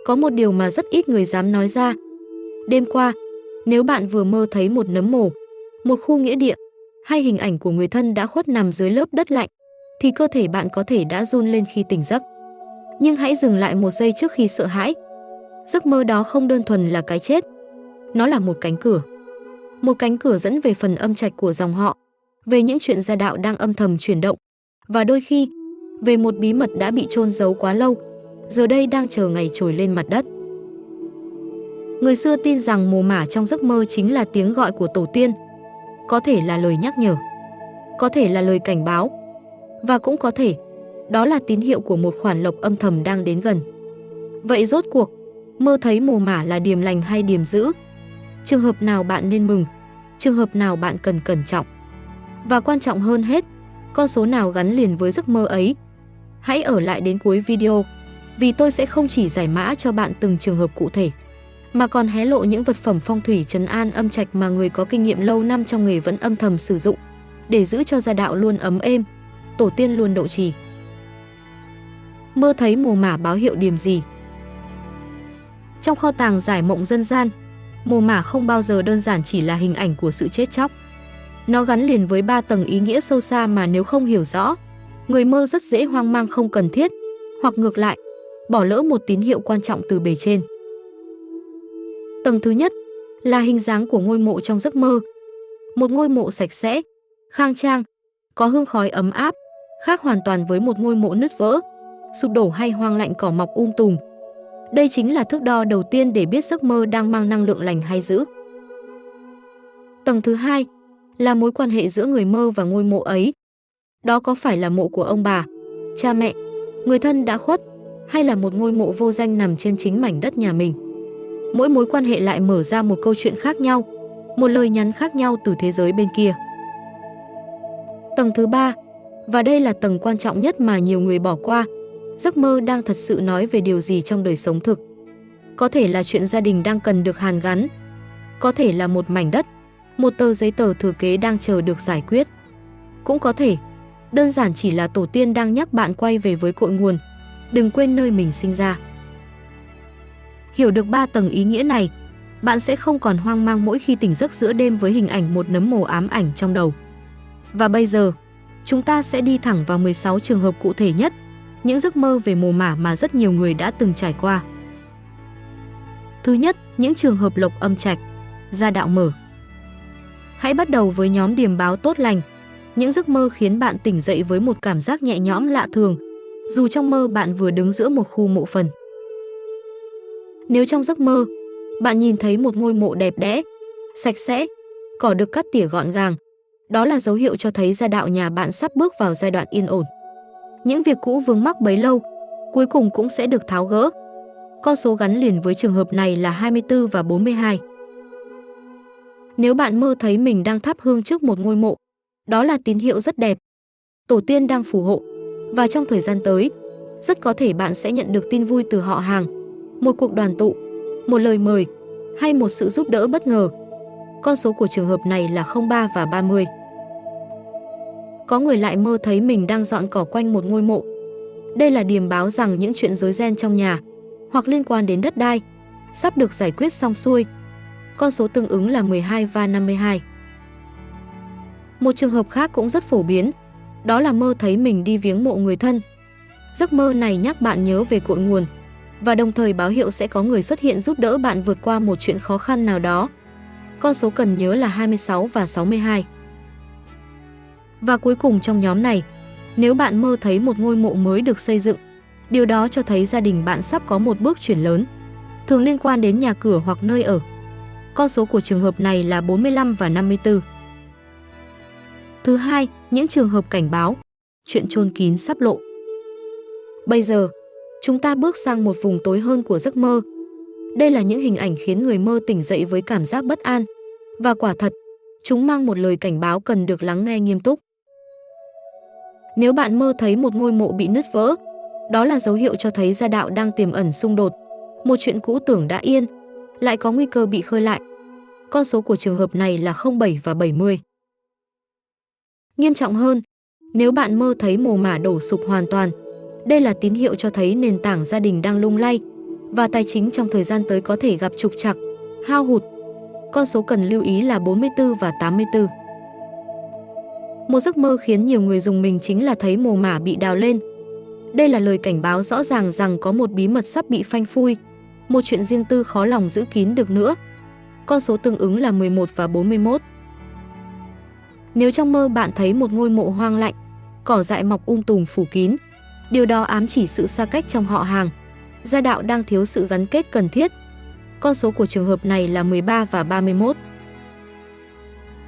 Có một điều mà rất ít người dám nói ra. Đêm qua, nếu bạn vừa mơ thấy một nấm mồ, một khu nghĩa địa hay hình ảnh của người thân đã khuất nằm dưới lớp đất lạnh, thì cơ thể bạn có thể đã run lên khi tỉnh giấc. Nhưng hãy dừng lại một giây trước khi sợ hãi. Giấc mơ đó không đơn thuần là cái chết. Nó là một cánh cửa. Một cánh cửa dẫn về phần âm trạch của dòng họ, về những chuyện gia đạo đang âm thầm chuyển động, và đôi khi, về một bí mật đã bị chôn giấu quá lâu, giờ đây đang chờ ngày trồi lên mặt đất. Người xưa tin rằng mồ mả trong giấc mơ chính là tiếng gọi của tổ tiên, có thể là lời nhắc nhở, có thể là lời cảnh báo, và cũng có thể đó là tín hiệu của một khoản lộc âm thầm đang đến gần. Vậy rốt cuộc, mơ thấy mồ mả là điềm lành hay điềm dữ? Trường hợp nào bạn nên mừng, trường hợp nào bạn cần cẩn trọng? Và quan trọng hơn hết, con số nào gắn liền với giấc mơ ấy? Hãy ở lại đến cuối video, vì tôi sẽ không chỉ giải mã cho bạn từng trường hợp cụ thể, mà còn hé lộ những vật phẩm phong thủy trấn an âm trạch mà người có kinh nghiệm lâu năm trong nghề vẫn âm thầm sử dụng, để giữ cho gia đạo luôn ấm êm, tổ tiên luôn độ trì. Mơ thấy mồ mả báo hiệu điềm gì? Trong kho tàng giải mộng dân gian, mồ mả không bao giờ đơn giản chỉ là hình ảnh của sự chết chóc. Nó gắn liền với 3 tầng ý nghĩa sâu xa mà nếu không hiểu rõ, người mơ rất dễ hoang mang không cần thiết, hoặc ngược lại, bỏ lỡ một tín hiệu quan trọng từ bề trên. Tầng thứ nhất là hình dáng của ngôi mộ trong giấc mơ. Một ngôi mộ sạch sẽ, khang trang, có hương khói ấm áp, khác hoàn toàn với một ngôi mộ nứt vỡ, sụp đổ hay hoang lạnh cỏ mọc tùm. Đây chính là thước đo đầu tiên để biết giấc mơ đang mang năng lượng lành hay dữ. Tầng thứ hai là mối quan hệ giữa người mơ và ngôi mộ ấy. Đó có phải là mộ của ông bà, cha mẹ, người thân đã khuất, hay là một ngôi mộ vô danh nằm trên chính mảnh đất nhà mình? Mỗi mối quan hệ lại mở ra một câu chuyện khác nhau, một lời nhắn khác nhau từ thế giới bên kia. Tầng thứ ba, và đây là tầng quan trọng nhất mà nhiều người bỏ qua, giấc mơ đang thật sự nói về điều gì trong đời sống thực. Có thể là chuyện gia đình đang cần được hàn gắn, có thể là một mảnh đất, một tờ giấy tờ thừa kế đang chờ được giải quyết. Cũng có thể, đơn giản chỉ là tổ tiên đang nhắc bạn quay về với cội nguồn, đừng quên nơi mình sinh ra. Hiểu được 3 tầng ý nghĩa này, bạn sẽ không còn hoang mang mỗi khi tỉnh giấc giữa đêm với hình ảnh một nấm mồ ám ảnh trong đầu. Và bây giờ, chúng ta sẽ đi thẳng vào 16 trường hợp cụ thể nhất, những giấc mơ về mồ mả mà rất nhiều người đã từng trải qua. Thứ nhất, những trường hợp lộc âm trạch, gia đạo mở. Hãy bắt đầu với nhóm điềm báo tốt lành, những giấc mơ khiến bạn tỉnh dậy với một cảm giác nhẹ nhõm lạ thường, dù trong mơ bạn vừa đứng giữa một khu mộ phần. Nếu trong giấc mơ, bạn nhìn thấy một ngôi mộ đẹp đẽ, sạch sẽ, cỏ được cắt tỉa gọn gàng, đó là dấu hiệu cho thấy gia đạo nhà bạn sắp bước vào giai đoạn yên ổn. Những việc cũ vướng mắc bấy lâu, cuối cùng cũng sẽ được tháo gỡ. Con số gắn liền với trường hợp này là 24 và 42. Nếu bạn mơ thấy mình đang thắp hương trước một ngôi mộ, đó là tín hiệu rất đẹp. Tổ tiên đang phù hộ, và trong thời gian tới, rất có thể bạn sẽ nhận được tin vui từ họ hàng, một cuộc đoàn tụ, một lời mời, hay một sự giúp đỡ bất ngờ. Con số của trường hợp này là 03 và 30. Có người lại mơ thấy mình đang dọn cỏ quanh một ngôi mộ. Đây là điềm báo rằng những chuyện rối ren trong nhà, hoặc liên quan đến đất đai, sắp được giải quyết xong xuôi. Con số tương ứng là 12 và 52. Một trường hợp khác cũng rất phổ biến, đó là mơ thấy mình đi viếng mộ người thân. Giấc mơ này nhắc bạn nhớ về cội nguồn, và đồng thời báo hiệu sẽ có người xuất hiện giúp đỡ bạn vượt qua một chuyện khó khăn nào đó. Con số cần nhớ là 26 và 62. Và cuối cùng trong nhóm này, nếu bạn mơ thấy một ngôi mộ mới được xây dựng, điều đó cho thấy gia đình bạn sắp có một bước chuyển lớn, thường liên quan đến nhà cửa hoặc nơi ở. Con số của trường hợp này là 45 và 54. Thứ hai, những trường hợp cảnh báo, chuyện chôn kín sắp lộ. Bây giờ, chúng ta bước sang một vùng tối hơn của giấc mơ. Đây là những hình ảnh khiến người mơ tỉnh dậy với cảm giác bất an, và quả thật, chúng mang một lời cảnh báo cần được lắng nghe nghiêm túc. Nếu bạn mơ thấy một ngôi mộ bị nứt vỡ, đó là dấu hiệu cho thấy gia đạo đang tiềm ẩn xung đột, một chuyện cũ tưởng đã yên, lại có nguy cơ bị khơi lại. Con số của trường hợp này là 07 và 70. Nghiêm trọng hơn, nếu bạn mơ thấy mồ mả đổ sụp hoàn toàn, đây là tín hiệu cho thấy nền tảng gia đình đang lung lay, và tài chính trong thời gian tới có thể gặp trục trặc, hao hụt. Con số cần lưu ý là 44 và 84. Một giấc mơ khiến nhiều người rùng mình chính là thấy mồ mả bị đào lên. Đây là lời cảnh báo rõ ràng rằng có một bí mật sắp bị phanh phui, một chuyện riêng tư khó lòng giữ kín được nữa. Con số tương ứng là 11 và 41. Nếu trong mơ bạn thấy một ngôi mộ hoang lạnh, cỏ dại mọc tùm phủ kín, điều đó ám chỉ sự xa cách trong họ hàng, gia đạo đang thiếu sự gắn kết cần thiết. Con số của trường hợp này là 13 và 31.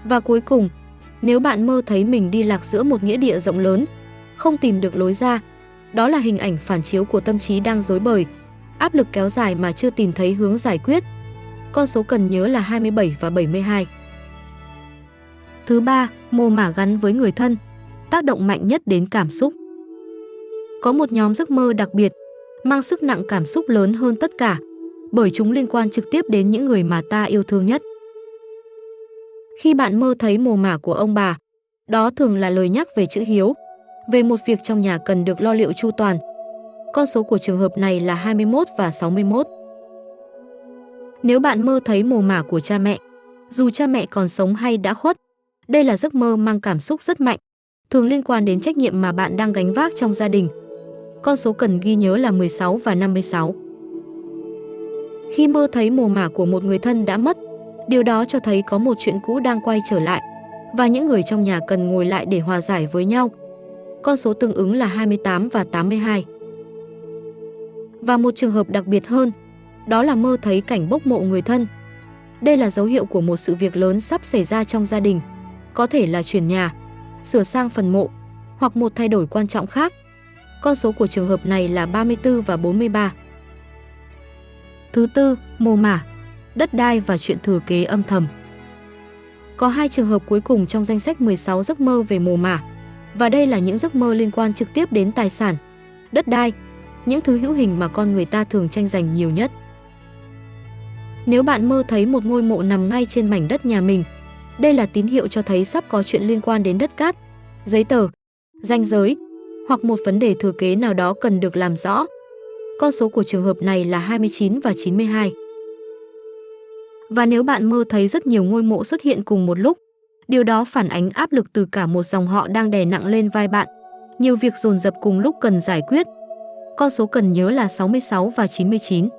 Và cuối cùng, nếu bạn mơ thấy mình đi lạc giữa một nghĩa địa rộng lớn, không tìm được lối ra, đó là hình ảnh phản chiếu của tâm trí đang rối bời, áp lực kéo dài mà chưa tìm thấy hướng giải quyết. Con số cần nhớ là 27 và 72. Thứ ba, mồ mả gắn với người thân, tác động mạnh nhất đến cảm xúc. Có một nhóm giấc mơ đặc biệt, mang sức nặng cảm xúc lớn hơn tất cả, bởi chúng liên quan trực tiếp đến những người mà ta yêu thương nhất. Khi bạn mơ thấy mồ mả của ông bà, đó thường là lời nhắc về chữ hiếu, về một việc trong nhà cần được lo liệu chu toàn. Con số của trường hợp này là 21 và 61. Nếu bạn mơ thấy mồ mả của cha mẹ, dù cha mẹ còn sống hay đã khuất, đây là giấc mơ mang cảm xúc rất mạnh, thường liên quan đến trách nhiệm mà bạn đang gánh vác trong gia đình. Con số cần ghi nhớ là 16 và 56. Khi mơ thấy mồ mả của một người thân đã mất, điều đó cho thấy có một chuyện cũ đang quay trở lại, và những người trong nhà cần ngồi lại để hòa giải với nhau. Con số tương ứng là 28 và 82. Và một trường hợp đặc biệt hơn, đó là mơ thấy cảnh bốc mộ người thân. Đây là dấu hiệu của một sự việc lớn sắp xảy ra trong gia đình, có thể là chuyển nhà, sửa sang phần mộ, hoặc một thay đổi quan trọng khác. Con số của trường hợp này là 34 và 43. Thứ tư, mồ mả, đất đai và chuyện thừa kế âm thầm. Có hai trường hợp cuối cùng trong danh sách 16 giấc mơ về mồ mả, và đây là những giấc mơ liên quan trực tiếp đến tài sản, đất đai, những thứ hữu hình mà con người ta thường tranh giành nhiều nhất. Nếu bạn mơ thấy một ngôi mộ nằm ngay trên mảnh đất nhà mình, đây là tín hiệu cho thấy sắp có chuyện liên quan đến đất cát, giấy tờ, ranh giới, hoặc một vấn đề thừa kế nào đó cần được làm rõ. Con số của trường hợp này là 29 và 92. Và nếu bạn mơ thấy rất nhiều ngôi mộ xuất hiện cùng một lúc, điều đó phản ánh áp lực từ cả một dòng họ đang đè nặng lên vai bạn. Nhiều việc dồn dập cùng lúc cần giải quyết. Con số cần nhớ là 66 và 99.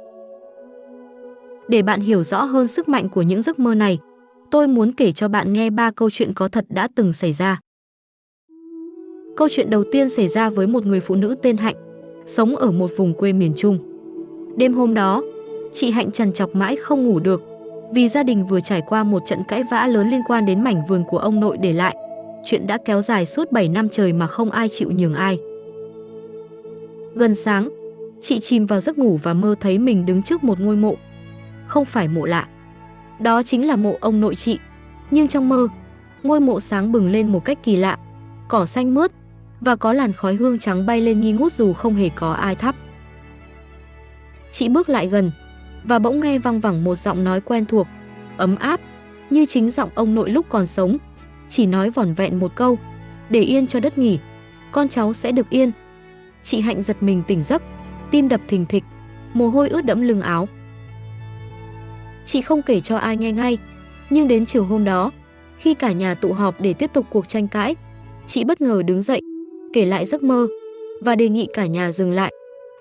Để bạn hiểu rõ hơn sức mạnh của những giấc mơ này, tôi muốn kể cho bạn nghe 3 câu chuyện có thật đã từng xảy ra. Câu chuyện đầu tiên xảy ra với một người phụ nữ tên Hạnh, sống ở một vùng quê miền Trung. Đêm hôm đó, chị Hạnh trằn trọc mãi không ngủ được, vì gia đình vừa trải qua một trận cãi vã lớn liên quan đến mảnh vườn của ông nội để lại. Chuyện đã kéo dài suốt 7 năm trời mà không ai chịu nhường ai. Gần sáng, chị chìm vào giấc ngủ và mơ thấy mình đứng trước một ngôi mộ. Không phải mộ lạ, đó chính là mộ ông nội chị. Nhưng trong mơ, ngôi mộ sáng bừng lên một cách kỳ lạ, cỏ xanh mướt, và có làn khói hương trắng bay lên nghi ngút dù không hề có ai thắp. Chị bước lại gần, và bỗng nghe văng vẳng một giọng nói quen thuộc, ấm áp, như chính giọng ông nội lúc còn sống. Chỉ nói vỏn vẹn một câu, để yên cho đất nghỉ, con cháu sẽ được yên. Chị Hạnh giật mình tỉnh giấc, tim đập thình thịch, mồ hôi ướt đẫm lưng áo. Chị không kể cho ai nghe ngay, nhưng đến chiều hôm đó, khi cả nhà tụ họp để tiếp tục cuộc tranh cãi, chị bất ngờ đứng dậy, kể lại giấc mơ và đề nghị cả nhà dừng lại,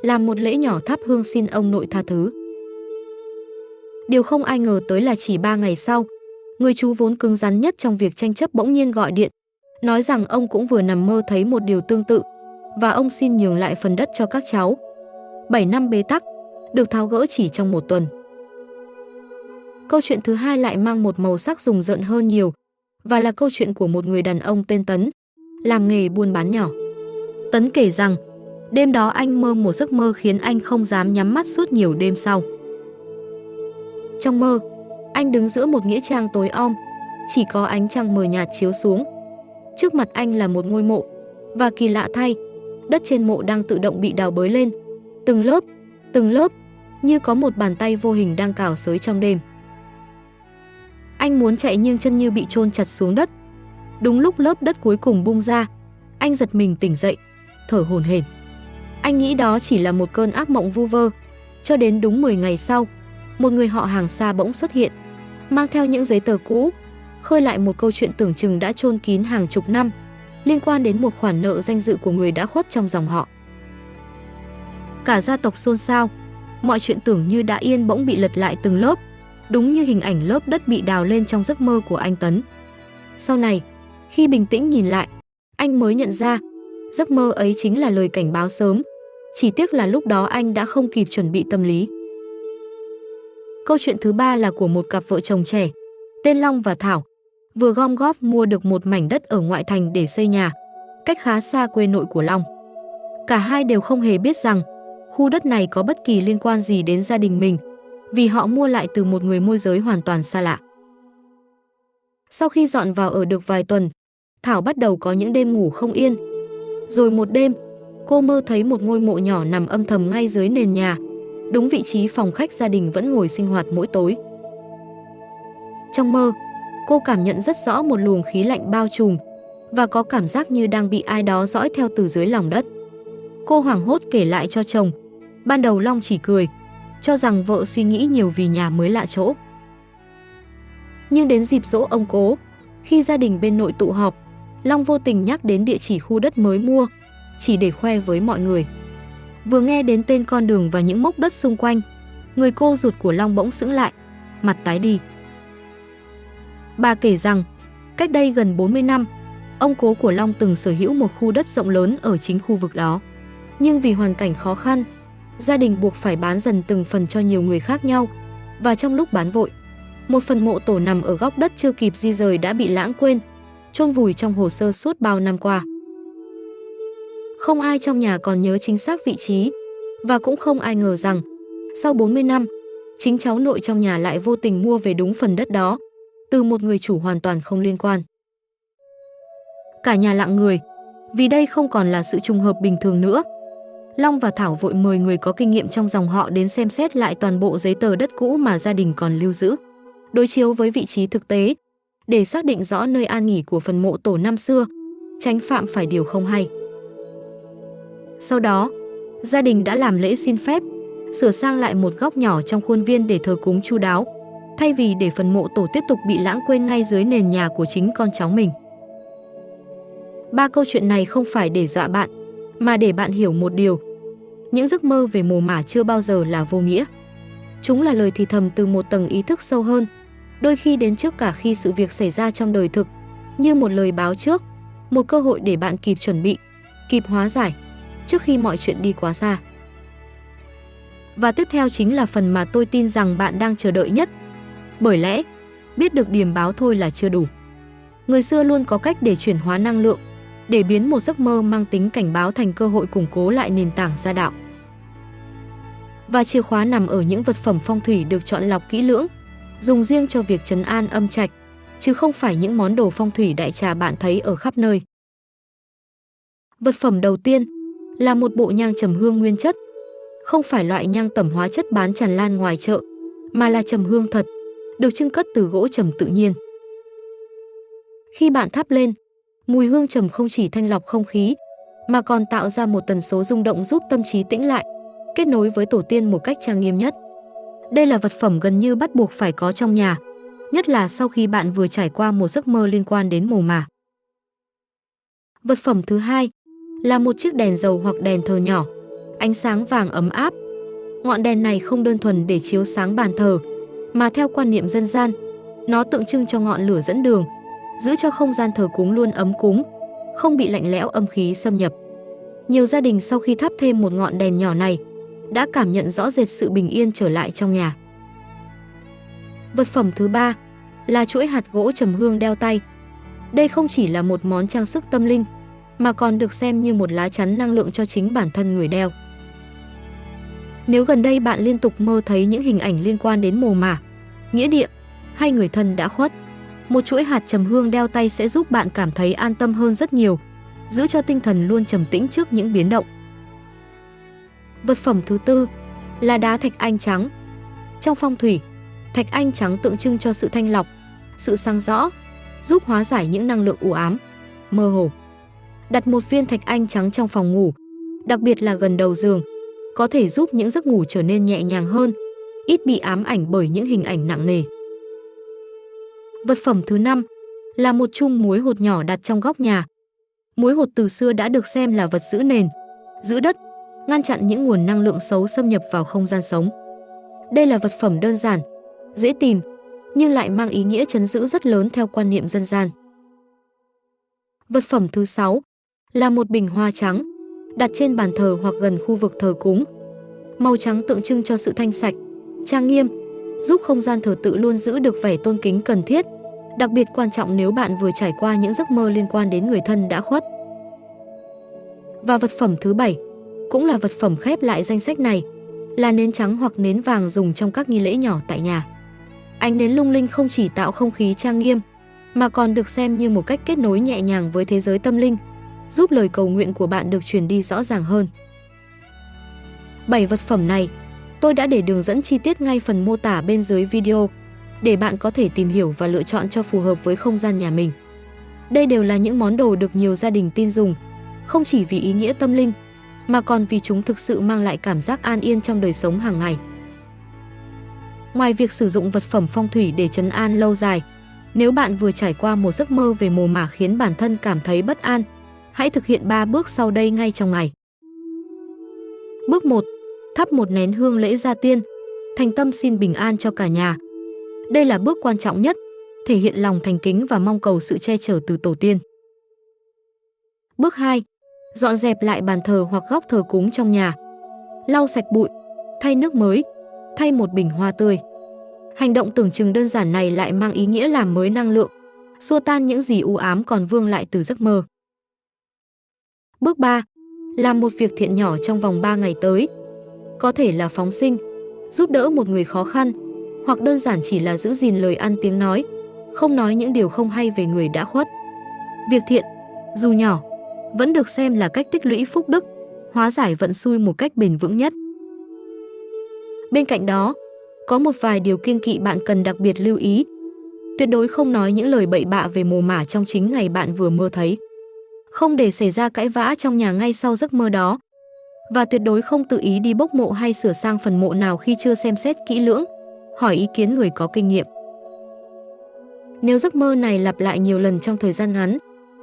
làm một lễ nhỏ thắp hương xin ông nội tha thứ. Điều không ai ngờ tới là chỉ 3 ngày sau, người chú vốn cứng rắn nhất trong việc tranh chấp bỗng nhiên gọi điện, nói rằng ông cũng vừa nằm mơ thấy một điều tương tự, và ông xin nhường lại phần đất cho các cháu. 7 năm bế tắc, được tháo gỡ chỉ trong một tuần. Câu chuyện thứ hai lại mang một màu sắc rùng rợn hơn nhiều, và là câu chuyện của một người đàn ông tên Tấn, làm nghề buôn bán nhỏ. Tấn kể rằng, đêm đó anh mơ một giấc mơ khiến anh không dám nhắm mắt suốt nhiều đêm sau. Trong mơ, anh đứng giữa một nghĩa trang tối om, chỉ có ánh trăng mờ nhạt chiếu xuống. Trước mặt anh là một ngôi mộ, và kỳ lạ thay, đất trên mộ đang tự động bị đào bới lên, từng lớp, như có một bàn tay vô hình đang cào xới trong đêm. Anh muốn chạy nhưng chân như bị chôn chặt xuống đất. Đúng lúc lớp đất cuối cùng bung ra, anh giật mình tỉnh dậy, thở hổn hển. Anh nghĩ đó chỉ là một cơn ác mộng vu vơ, Cho đến đúng 10 ngày sau, một người họ hàng xa bỗng xuất hiện, mang theo những giấy tờ cũ, khơi lại một câu chuyện tưởng chừng đã chôn kín hàng chục năm, liên quan đến một khoản nợ danh dự của người đã khuất trong dòng họ. Cả gia tộc xôn xao, mọi chuyện tưởng như đã yên bỗng bị lật lại từng lớp, đúng như hình ảnh lớp đất bị đào lên trong giấc mơ của anh Tấn. Sau này, khi bình tĩnh nhìn lại, anh mới nhận ra, giấc mơ ấy chính là lời cảnh báo sớm, chỉ tiếc là lúc đó anh đã không kịp chuẩn bị tâm lý. Câu chuyện thứ ba là của một cặp vợ chồng trẻ, tên Long và Thảo, vừa gom góp mua được một mảnh đất ở ngoại thành để xây nhà, cách khá xa quê nội của Long. Cả hai đều không hề biết rằng khu đất này có bất kỳ liên quan gì đến gia đình mình, vì họ mua lại từ một người môi giới hoàn toàn xa lạ. Sau khi dọn vào ở được vài tuần, Thảo bắt đầu có những đêm ngủ không yên. Rồi một đêm, cô mơ thấy một ngôi mộ nhỏ nằm âm thầm ngay dưới nền nhà, đúng vị trí phòng khách gia đình vẫn ngồi sinh hoạt mỗi tối. Trong mơ, cô cảm nhận rất rõ một luồng khí lạnh bao trùm và có cảm giác như đang bị ai đó dõi theo từ dưới lòng đất. Cô hoảng hốt kể lại cho chồng. Ban đầu Long chỉ cười, cho rằng vợ suy nghĩ nhiều vì nhà mới lạ chỗ. Nhưng đến dịp giỗ ông cố, khi gia đình bên nội tụ họp, Long vô tình nhắc đến địa chỉ khu đất mới mua, chỉ để khoe với mọi người. Vừa nghe đến tên con đường và những mốc đất xung quanh, người cô ruột của Long bỗng sững lại, mặt tái đi. Bà kể rằng, cách đây gần 40 năm, ông cố của Long từng sở hữu một khu đất rộng lớn ở chính khu vực đó. Nhưng vì hoàn cảnh khó khăn, gia đình buộc phải bán dần từng phần cho nhiều người khác nhau, và trong lúc bán vội, một phần mộ tổ nằm ở góc đất chưa kịp di rời đã bị lãng quên, chôn vùi trong hồ sơ suốt bao năm qua. Không ai trong nhà còn nhớ chính xác vị trí, và cũng không ai ngờ rằng, sau 40 năm, chính cháu nội trong nhà lại vô tình mua về đúng phần đất đó, từ một người chủ hoàn toàn không liên quan. Cả nhà lặng người, vì đây không còn là sự trùng hợp bình thường nữa. Long và Thảo vội mời người có kinh nghiệm trong dòng họ đến xem xét lại toàn bộ giấy tờ đất cũ mà gia đình còn lưu giữ, đối chiếu với vị trí thực tế, để xác định rõ nơi an nghỉ của phần mộ tổ năm xưa, tránh phạm phải điều không hay. Sau đó, gia đình đã làm lễ xin phép, sửa sang lại một góc nhỏ trong khuôn viên để thờ cúng chu đáo, thay vì để phần mộ tổ tiếp tục bị lãng quên ngay dưới nền nhà của chính con cháu mình. Ba câu chuyện này không phải để dọa bạn, mà để bạn hiểu một điều. Những giấc mơ về mồ mả chưa bao giờ là vô nghĩa. Chúng là lời thì thầm từ một tầng ý thức sâu hơn, đôi khi đến trước cả khi sự việc xảy ra trong đời thực, như một lời báo trước, một cơ hội để bạn kịp chuẩn bị, kịp hóa giải, trước khi mọi chuyện đi quá xa. Và tiếp theo chính là phần mà tôi tin rằng bạn đang chờ đợi nhất. Bởi lẽ, biết được điềm báo thôi là chưa đủ. Người xưa luôn có cách để chuyển hóa năng lượng, để biến một giấc mơ mang tính cảnh báo thành cơ hội củng cố lại nền tảng gia đạo. Và chìa khóa nằm ở những vật phẩm phong thủy được chọn lọc kỹ lưỡng, dùng riêng cho việc trấn an âm trạch, chứ không phải những món đồ phong thủy đại trà bạn thấy ở khắp nơi. Vật phẩm đầu tiên là một bộ nhang trầm hương nguyên chất, không phải loại nhang tẩm hóa chất bán tràn lan ngoài chợ, mà là trầm hương thật, được chưng cất từ gỗ trầm tự nhiên. Khi bạn thắp lên, mùi hương trầm không chỉ thanh lọc không khí, mà còn tạo ra một tần số rung động giúp tâm trí tĩnh lại, kết nối với tổ tiên một cách trang nghiêm nhất. Đây là vật phẩm gần như bắt buộc phải có trong nhà, nhất là sau khi bạn vừa trải qua một giấc mơ liên quan đến mồ mả. Vật phẩm thứ hai là một chiếc đèn dầu hoặc đèn thờ nhỏ, ánh sáng vàng ấm áp. Ngọn đèn này không đơn thuần để chiếu sáng bàn thờ, mà theo quan niệm dân gian, nó tượng trưng cho ngọn lửa dẫn đường, giữ cho không gian thờ cúng luôn ấm cúng, không bị lạnh lẽo âm khí xâm nhập. Nhiều gia đình sau khi thắp thêm một ngọn đèn nhỏ này đã cảm nhận rõ rệt sự bình yên trở lại trong nhà. Vật phẩm thứ ba là chuỗi hạt gỗ trầm hương đeo tay. Đây không chỉ là một món trang sức tâm linh, mà còn được xem như một lá chắn năng lượng cho chính bản thân người đeo. Nếu gần đây bạn liên tục mơ thấy những hình ảnh liên quan đến mồ mả, nghĩa địa hay người thân đã khuất, một chuỗi hạt trầm hương đeo tay sẽ giúp bạn cảm thấy an tâm hơn rất nhiều, giữ cho tinh thần luôn trầm tĩnh trước những biến động. Vật phẩm thứ tư là đá thạch anh trắng. Trong phong thủy, thạch anh trắng tượng trưng cho sự thanh lọc, sự sáng rõ, giúp hóa giải những năng lượng u ám, mơ hồ. Đặt một viên thạch anh trắng trong phòng ngủ, đặc biệt là gần đầu giường, có thể giúp những giấc ngủ trở nên nhẹ nhàng hơn, ít bị ám ảnh bởi những hình ảnh nặng nề. Vật phẩm thứ 5 là một chung muối hột nhỏ đặt trong góc nhà. Muối hột từ xưa đã được xem là vật giữ nền, giữ đất, ngăn chặn những nguồn năng lượng xấu xâm nhập vào không gian sống. Đây là vật phẩm đơn giản, dễ tìm, nhưng lại mang ý nghĩa trấn giữ rất lớn theo quan niệm dân gian. Vật phẩm thứ 6 là một bình hoa trắng, đặt trên bàn thờ hoặc gần khu vực thờ cúng. Màu trắng tượng trưng cho sự thanh sạch, trang nghiêm, giúp không gian thờ tự luôn giữ được vẻ tôn kính cần thiết, đặc biệt quan trọng nếu bạn vừa trải qua những giấc mơ liên quan đến người thân đã khuất. Và vật phẩm thứ 7, cũng là vật phẩm khép lại danh sách này, là nến trắng hoặc nến vàng dùng trong các nghi lễ nhỏ tại nhà. Ánh nến lung linh không chỉ tạo không khí trang nghiêm, mà còn được xem như một cách kết nối nhẹ nhàng với thế giới tâm linh, giúp lời cầu nguyện của bạn được truyền đi rõ ràng hơn. 7 vật phẩm này, tôi đã để đường dẫn chi tiết ngay phần mô tả bên dưới video, để bạn có thể tìm hiểu và lựa chọn cho phù hợp với không gian nhà mình. Đây đều là những món đồ được nhiều gia đình tin dùng, không chỉ vì ý nghĩa tâm linh, mà còn vì chúng thực sự mang lại cảm giác an yên trong đời sống hàng ngày. Ngoài việc sử dụng vật phẩm phong thủy để trấn an lâu dài, nếu bạn vừa trải qua một giấc mơ về mồ mả khiến bản thân cảm thấy bất an, hãy thực hiện 3 bước sau đây ngay trong ngày. Bước 1. Thắp một nén hương lễ gia tiên, thành tâm xin bình an cho cả nhà. Đây là bước quan trọng nhất, thể hiện lòng thành kính và mong cầu sự che chở từ tổ tiên. Bước 2. Dọn dẹp lại bàn thờ hoặc góc thờ cúng trong nhà. Lau sạch bụi, thay nước mới, thay một bình hoa tươi. Hành động tưởng chừng đơn giản này lại mang ý nghĩa làm mới năng lượng, xua tan những gì u ám còn vương lại từ giấc mơ. Bước 3. Làm một việc thiện nhỏ trong vòng 3 ngày tới. Có thể là phóng sinh, giúp đỡ một người khó khăn, hoặc đơn giản chỉ là giữ gìn lời ăn tiếng nói, không nói những điều không hay về người đã khuất. Việc thiện, dù nhỏ, vẫn được xem là cách tích lũy phúc đức, hóa giải vận xui một cách bền vững nhất. Bên cạnh đó, có một vài điều kiêng kỵ bạn cần đặc biệt lưu ý. Tuyệt đối không nói những lời bậy bạ về mồ mả trong chính ngày bạn vừa mơ thấy. Không để xảy ra cãi vã trong nhà ngay sau giấc mơ đó. Và tuyệt đối không tự ý đi bốc mộ hay sửa sang phần mộ nào khi chưa xem xét kỹ lưỡng, hỏi ý kiến người có kinh nghiệm. Nếu giấc mơ này lặp lại nhiều lần trong thời gian ngắn,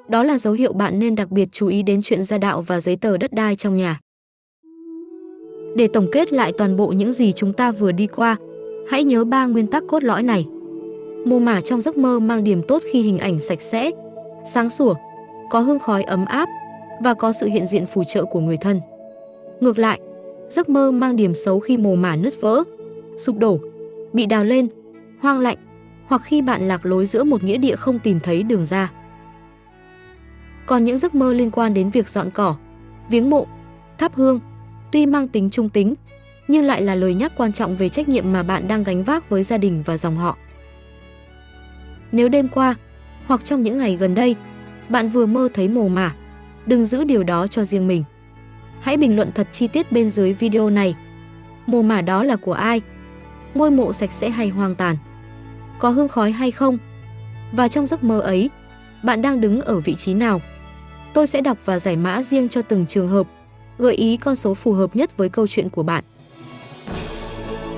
đó là dấu hiệu bạn nên đặc biệt chú ý đến chuyện gia đạo và giấy tờ đất đai trong nhà. Để tổng kết lại toàn bộ những gì chúng ta vừa đi qua, hãy nhớ 3 nguyên tắc cốt lõi này. Mồ mả trong giấc mơ mang điểm tốt khi hình ảnh sạch sẽ, sáng sủa, có hương khói ấm áp và có sự hiện diện phù trợ của người thân. Ngược lại, giấc mơ mang điểm xấu khi mồ mả nứt vỡ, sụp đổ, bị đào lên, hoang lạnh, hoặc khi bạn lạc lối giữa một nghĩa địa không tìm thấy đường ra. Còn những giấc mơ liên quan đến việc dọn cỏ, viếng mộ, thắp hương, tuy mang tính trung tính, nhưng lại là lời nhắc quan trọng về trách nhiệm mà bạn đang gánh vác với gia đình và dòng họ. Nếu đêm qua, hoặc trong những ngày gần đây, bạn vừa mơ thấy mồ mả, đừng giữ điều đó cho riêng mình. Hãy bình luận thật chi tiết bên dưới video này. Mồ mả đó là của ai? Ngôi mộ sạch sẽ hay hoang tàn? Có hương khói hay không? Và trong giấc mơ ấy, bạn đang đứng ở vị trí nào? Tôi sẽ đọc và giải mã riêng cho từng trường hợp, gợi ý con số phù hợp nhất với câu chuyện của bạn.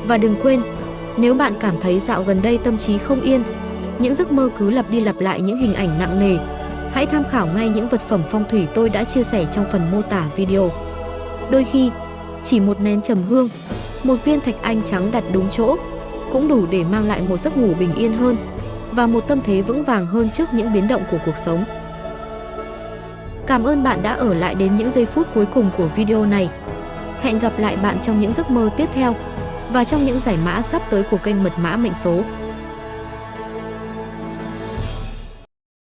Và đừng quên, nếu bạn cảm thấy dạo gần đây tâm trí không yên, những giấc mơ cứ lặp đi lặp lại những hình ảnh nặng nề, hãy tham khảo ngay những vật phẩm phong thủy tôi đã chia sẻ trong phần mô tả video. Đôi khi, chỉ một nén trầm hương, một viên thạch anh trắng đặt đúng chỗ cũng đủ để mang lại một giấc ngủ bình yên hơn và một tâm thế vững vàng hơn trước những biến động của cuộc sống. Cảm ơn bạn đã ở lại đến những giây phút cuối cùng của video này. Hẹn gặp lại bạn trong những giấc mơ tiếp theo và trong những giải mã sắp tới của kênh Mật Mã Mệnh Số.